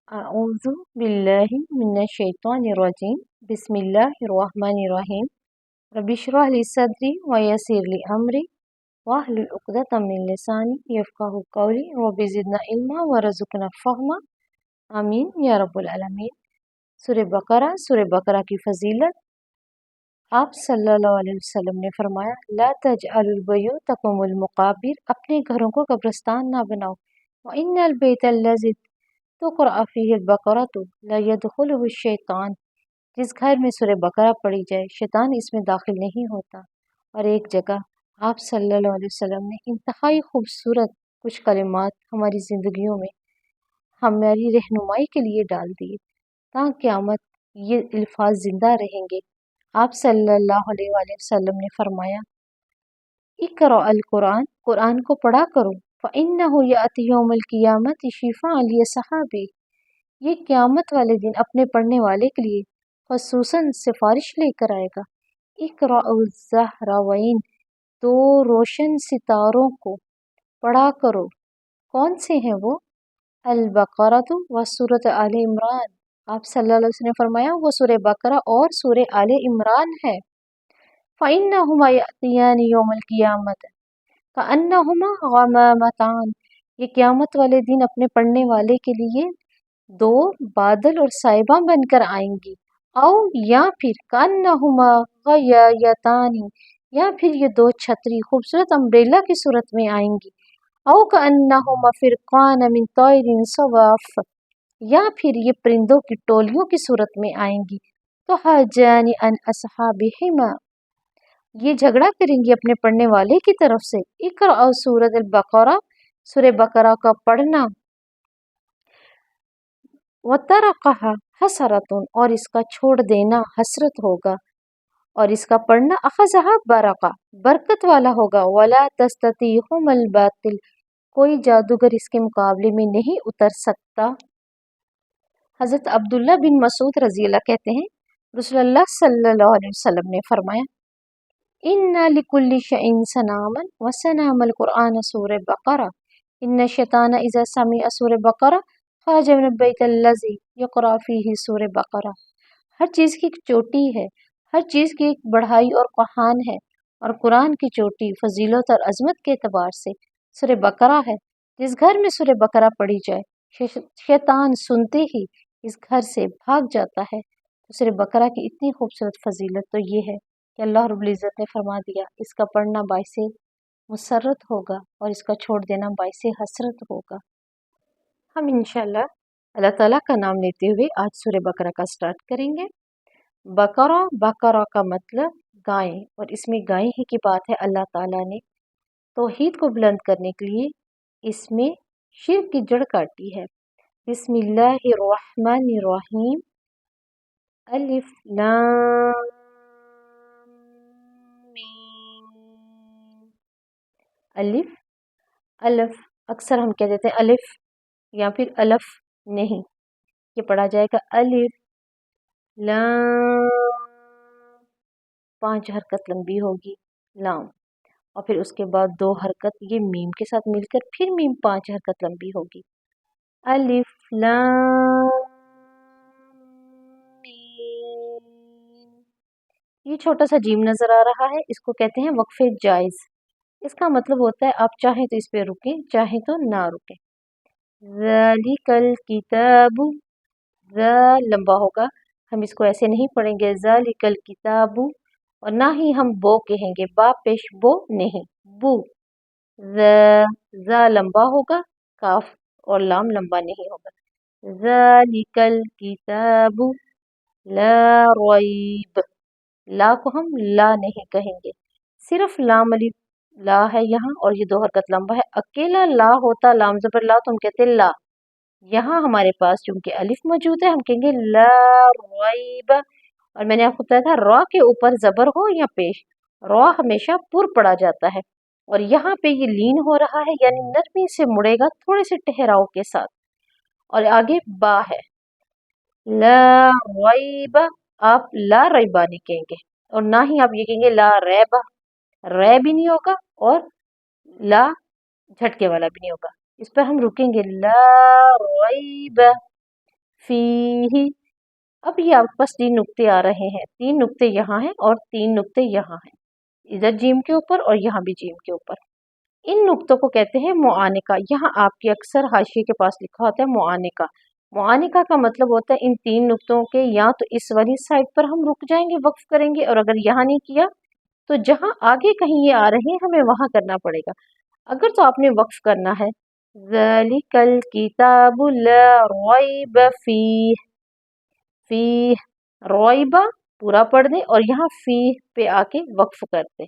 أعوذ بالله من الشيطان الرجيم بسم الله الرحمن الرحيم رب اشرح لي صدري ويسر لي أمري واحلل عقدة من لساني يفقهوا قولي رب زدنا علما ورزقنا فهما آمین یا رب العالمین۔ سورہ بقرہ کی فضیلت۔ آپ صلی اللہ علیہ وسلم نے فرمایا لا تجعلوا بیوتکم المقابر، اپنے گھروں کو قبرستان نہ بناؤ۔ وَإِنَّ الْبَيْتَ الَّذِي تُقْرَأَ فِيهِ الْبَقَرَةُ لَا يَدْخُلُهُ الشَّيْطَانُ، جس گھر میں سورہ بقرہ پڑھی جائے شیطان اس میں داخل نہیں ہوتا۔ اور ایک جگہ آپ صلی اللہ علیہ وسلم نے انتہائی خوبصورت کچھ کلمات ہماری زندگیوں میں ہماری رہنمائی کے لیے ڈال دیے، تا قیامت یہ الفاظ زندہ رہیں گے۔ آپ صلی اللہ علیہ وآلہ وسلم نے فرمایا اقرأ القرآن، قرآن کو پڑھا کرو، فإنه یأتی یوم القیامت شفاء لصحابی، یہ قیامت والے دن اپنے پڑھنے والے کے لیے خصوصاً سفارش لے کر آئے گا۔ اقرأ الزہراوین، دو روشن ستاروں کو پڑھا کرو۔ کون سے ہیں وہ؟ البقرۃ و سورۃ آل عمران، آپ صلی اللہ علیہ وسلم نے فرمایا وہ سورہ بقرہ اور سورہ آل عمران ہے۔ فإنہما یأتیان یوم القیامت کأنہما غمامتان، یہ قیامت والے دن اپنے پڑھنے والے کے لیے دو بادل اور صاحبہ بن کر آئیں گی، او یا پھر کأنہما غیایتان، یا پھر یہ دو چھتری خوبصورت امبریلا کی صورت میں آئیں گی، او کأنہما فرقان من طیر صواف، یا پھر یہ پرندوں کی ٹولیوں کی صورت میں آئیں گی، تو حاجان ان اصحابہما، یہ جھگڑا کریں گی اپنے پڑھنے والے کی طرف سے۔ اقرأ سورۃ البقرہ، سورہ بقرہ کا پڑھنا، وَتَرَكَهَا حَسَرَةٌ، اور اس کا چھوڑ دینا حسرت ہوگا، اور اس کا پڑھنا أَخَذَهَا بَرَكَةٌ، برکت والا ہوگا۔ وَلَا تَسْتَطِيعُهُمَا الْبَاطِلُ، کوئی جادوگر اس کے مقابلے میں نہیں اتر سکتا۔ حضرت عبداللہ بن مسعود رضی اللہ کہتے ہیں رسول اللہ صلی اللہ علیہ وسلم نے فرمایا اِنَّ لِكُلِّ شَيْءٍ سَنَامًا وَسَنَامَ الْقُرْآنَ سورہ بقرہ، إِنَّ الشَّيْطَانَ إِذَا سَمِعَ سورہ بقرہ خرج من البیت الذی یقرأ فیہ سورہ بقرہ، ہر چیز کی ایک چوٹی ہے، ہر چیز کی ایک بڑھائی اور کوہان ہے، اور قرآن کی چوٹی فضیلت اور عظمت کے اعتبار سے سورہ بقرہ ہے۔ جس گھر میں سورہ بقرہ پڑھی جائے شیطان سنتے ہی اس گھر سے بھاگ جاتا ہے۔ سورہ بقرہ کی اتنی خوبصورت فضیلت تو یہ ہے کہ اللہ رب العزت نے فرما دیا اس کا پڑھنا باعث مسرت ہوگا اور اس کا چھوڑ دینا باعث حسرت ہوگا۔ ہم انشاءاللہ اللہ تعالیٰ کا نام لیتے ہوئے آج سورہ بقرہ کا سٹارٹ کریں گے۔ بقرہ کا مطلب گائیں، اور اس میں گائیں ہی کی بات ہے۔ اللہ تعالیٰ نے توحید کو بلند کرنے کے لیے اس میں شرک کی جڑ کاٹی ہے۔ بسم اللہ الرحمن الرحیم، الف لام میم۔ الف، الف اکثر ہم کہہ دیتے ہیں الف یا پھر الف، نہیں، یہ پڑھا جائے گا الف لام، 5 حرکت لمبی ہوگی لام، اور پھر اس کے بعد 2 حرکت یہ میم کے ساتھ مل کر پھر میم 5 حرکت لمبی ہوگی۔ الف لام میم، یہ چھوٹا سا جیم نظر آ رہا ہے، اس کو کہتے ہیں وقف جائز۔ اس کا مطلب ہوتا ہے آپ چاہیں تو اس پہ رکیں، چاہیں تو نہ رکیں۔ ذالک الکتاب، ذا لمبا ہوگا، ہم اس کو ایسے نہیں پڑھیں گے ذالک الکتاب، اور نہ ہی ہم بو کہیں گے، با پیش بو نہیں، بو۔ ذا لمبا ہوگا، کاف اور لام لمبا نہیں ہوگا۔ ذالک الکتاب لا ریب، لا کو ہم لا نہیں کہیں گے، صرف لام علی لا ہے یہاں، اور یہ 2 حرکت لمبا ہے۔ اکیلا لا ہوتا لام زبر لا تو ہم کہتے لا، یہاں ہمارے پاس چونکہ الف موجود ہے ہم کہیں گے لا ریب۔ اور میں نے آپ کو بتایا تھا را کے اوپر زبر ہو یا پیش، را ہمیشہ پر پڑا جاتا ہے، اور یہاں پہ یہ لین ہو رہا ہے یعنی نرمی سے مڑے گا تھوڑے سے ٹھہراؤ کے ساتھ، اور آگے با ہے لا ریب، آپ لا ریبا نہیں کہیں گے، اور نہ ہی آپ یہ کہیں گے لا ریبا، ری بھی نہیں ہوگا اور لا جھٹکے والا بھی نہیں ہوگا، اس پر ہم رکیں گے لا ریب۔ फीही। अब ये आपके पास 3 नुक्ते आ रहे हैं, 3 नुक्ते यहाँ हैं और 3 नुक्ते यहाँ हैं, इधर जीम के ऊपर और यहाँ भी जीम के ऊपर। इन नुक्तों को कहते हैं मुआनिका। यहाँ आपके अक्सर हाशिए के पास लिखा होता है मुआनिका। मुआनिका का मतलब होता है इन 3 नुक्तों के या तो इस वाली साइड पर हम रुक जाएंगे, वक्फ करेंगे, और अगर यहाँ नहीं किया तो जहाँ आगे कहीं ये आ रहे हैं हमें वहां करना पड़ेगा। अगर तो आपने वक्फ करना है, ज़ालिकल किताबु ला रैब फीह, फीह रैबा पूरा पढ़ दें और यहाँ फीह पे आके वक्फ कर दें।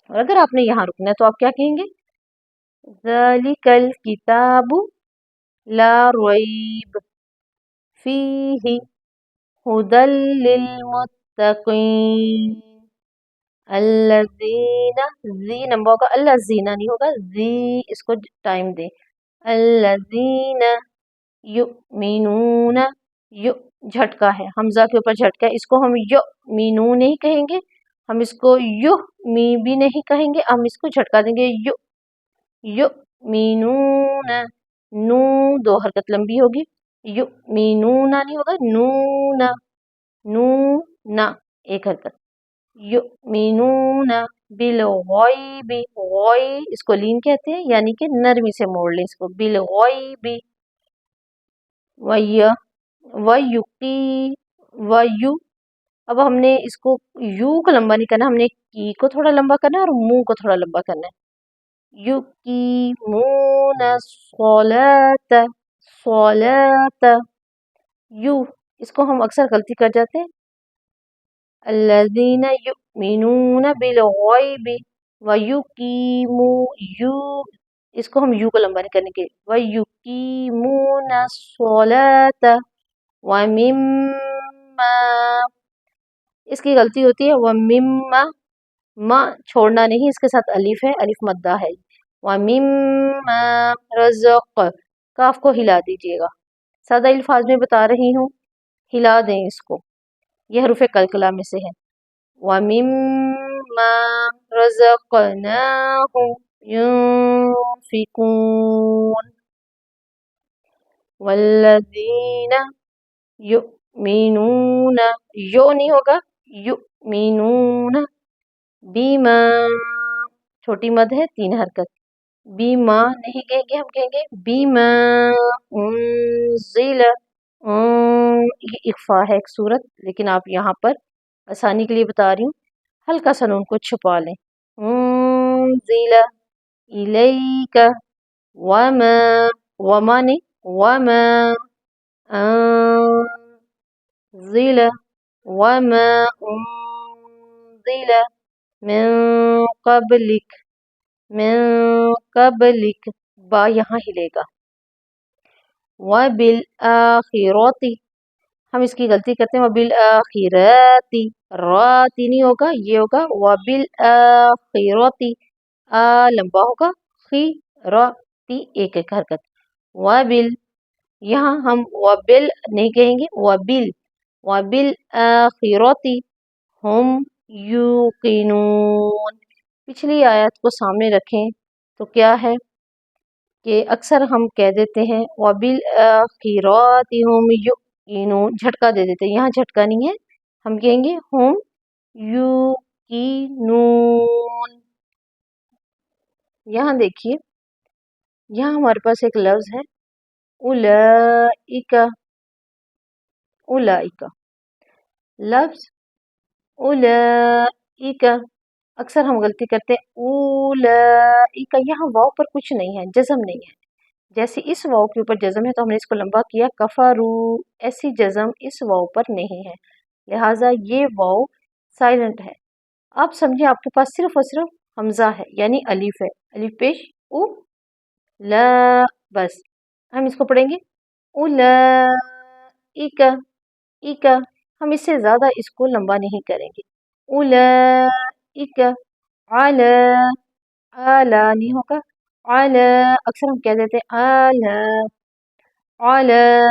और अगर आपने यहाँ रुकना है तो आप क्या कहेंगे, ज़ालिकल किताबु ला रैब फीही हुदल लिल मुत्तकीन अल्लज़ीना, जी लंबा होगा, अल्लज़ीना नहीं होगा, जी इसको टाइम दें, अल्लज़ीना युमिनूना, यु झटका है, हमजा के ऊपर झटका है, इसको हम युमिनू नहीं कहेंगे, हम इसको यु मी भी नहीं कहेंगे, हम इसको झटका देंगे युमिनूना, नू दो हरकत लंबी होगी, युमिनूना नहीं होगा, नूना, नूना एक हरकत, युमिनूना बिल गैबी, गै इसको लीन कहते हैं, यानी कि नरमी से मोड़ लें इसको, बिल गैबी वय वयुकी वयु। अब हमने इसको यू को लंबा नहीं करना, हमने की को थोड़ा लंबा करना है और मुंह को थोड़ा लंबा करना है। युकीमूना सलात, सलात, यू इसको हम अक्सर गलती कर जाते हैं, अल्लज़ीना युमिनूना बिल गैबी वयुकीमू, यू इसको हम यू को लंबा नहीं करने के, वयुकीमूना सलात व मिम्मा, इसकी गलती होती है व मिम्मा, मा छोड़ना नहीं, इसके साथ अलिफ है, अलिफ मद्दा है, व मिम्मा रज़क़, काफ को हिला दीजिएगा, सादा अल्फाज में बता रही हूँ, हिला दें इसको, यह हरूफ कलकला में से है। व मिम्मा रज़क़नाहुम युनफिकून वल्लज़ीना युमिनूना, यो नहीं होगा, युमिनूना बीमा, छोटी मद है 3 हरकत, बीमा नहीं कहेंगे, हम कहेंगे बीमा उन्ज़िला, ये इख्फा है एक सूरत, लेकिन आप यहाँ पर आसानी के लिए बता रही हूँ, हल्का सा नून को छुपा लें, उन्ज़िला इलैका वमा, वमा नहीं वमा अनज़िला वमा उन्ज़िला मिन क़ब्लिक, मिन क़ब्लिक, बा यहाँ हिलेगा, व बिल आखिरती, हम इसकी गलती करते हैं, व बिल आखिरती, राती नहीं होगा, ये होगा व बिल आखिरती, आ लंबा होगा, खी राती एक एक हरकत, व बिल, यहाँ हम व बिल नहीं कहेंगे, व बिल आखिरती हम यूकिनून। पिछली आयत को सामने रखें तो क्या है कि अक्सर हम कह देते हैं वबिल आखिराति हुम युकिनून, झटका दे देते हैं, यहाँ झटका नहीं है, हम कहेंगे हुम युकिनून। यहाँ देखिए, यहाँ हमारे पास एक लफ्ज है उलाइका, उलाइका, लफ्ज उलाइका, अक्सर हम गलती करते हैं उलाइका, यहाँ वाव पर कुछ नहीं है, जज़म नहीं है, जैसे इस वाव के ऊपर जज़म है तो हमने इसको लंबा किया, कफरू, ऐसी जज़म इस वाव पर नहीं है, लिहाजा ये वाव साइलेंट है। आप समझिए आपके पास सिर्फ और सिर्फ हमजा है, यानी अलिफ है, अलिफ पेश उ ला, बस हम इसको पढ़ेंगे उलाइका, इका, हम इससे ज़्यादा इसको लंबा नहीं करेंगे, उलाइका, अला, आला नहीं होगा, आला अक्सर हम कह देते हैं आला, आला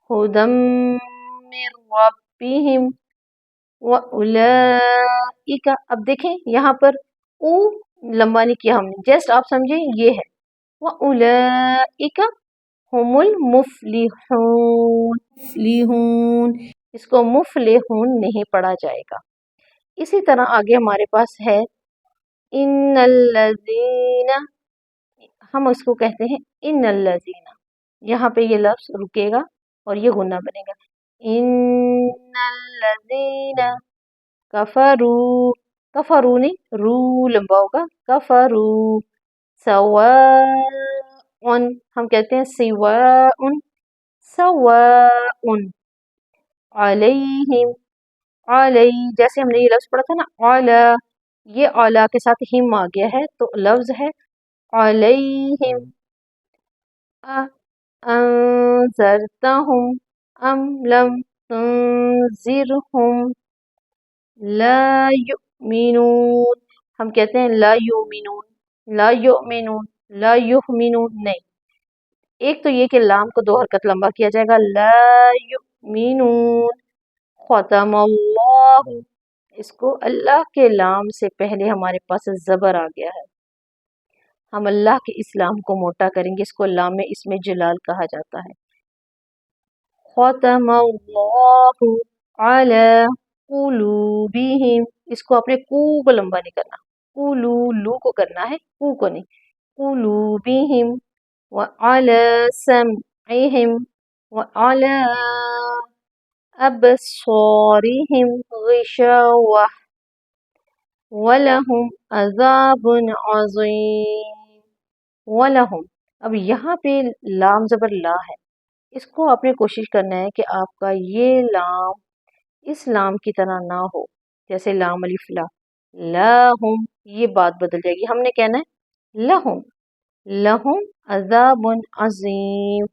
हुदम मिर रब्बिहिम व उलाइका। अब देखें यहाँ पर उ लंबा नहीं किया हमने, जस्ट आप समझे ये है व उलाइका हुमुल मुफलिहून, मुफलिहून, इसको मुफलिहून नहीं पढ़ा जाएगा। इसी तरह आगे हमारे पास है इन्नल्लज़ीना, हम इसको कहते हैं इन्नल्लज़ीना, यहाँ पे ये लफ्ज़ रुकेगा और ये गुन्ना बनेगा। इन्नल्लज़ीना कफरू, कफरू नहीं, रू लंबा होगा, कफरू सवाउन, हम कहते हैं सिवाउन, सवाउन अलैहिम, अलई, जैसे हमने ये लफ्ज़ पढ़ा था ना अला, ये अला के साथ हिम आ गया है तो लफ्ज़ है अलैहिम। अंज़रतहुम अम लम तुंज़िरहुम ला युमिनून, हम कहते हैं ला युमिनून, ला युमिनून, ला युमिनून नहीं। एक तो ये कि लाम को 2 हरकत लंबा किया जाएगा, ला युमिनून, ख़तमल्लाहु, इसको अल्लाह के लाम से पहले हमारे पास ज़बर आ गया है, हम अल्लाह के इस्लाम को मोटा करेंगे, इसको लाम में इसमें जलाल कहा जाता है। ख़तमल्लाहु अला कुलूबिहिम, इसको अपने कू को लंबा नहीं करना, कुलू लू को करना है, कू को नहीं। कुलूबिहिम व अला समइहिम व अला अबसारिहिम गिशावा वलहुम अज़ाबुन अज़ीम, वलहुम, अब यहाँ पे लाम ज़बर ला है, इसको आपने कोशिश करना है कि आपका ये लाम इस लाम की तरह ना हो, जैसे लाम अलिफ ला, लहुम, ये बात बदल जाएगी, हमने कहना है लहुम, लहुम अज़ाबुन अज़ीम।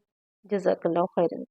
जज़ाकल्लाहु खैरन।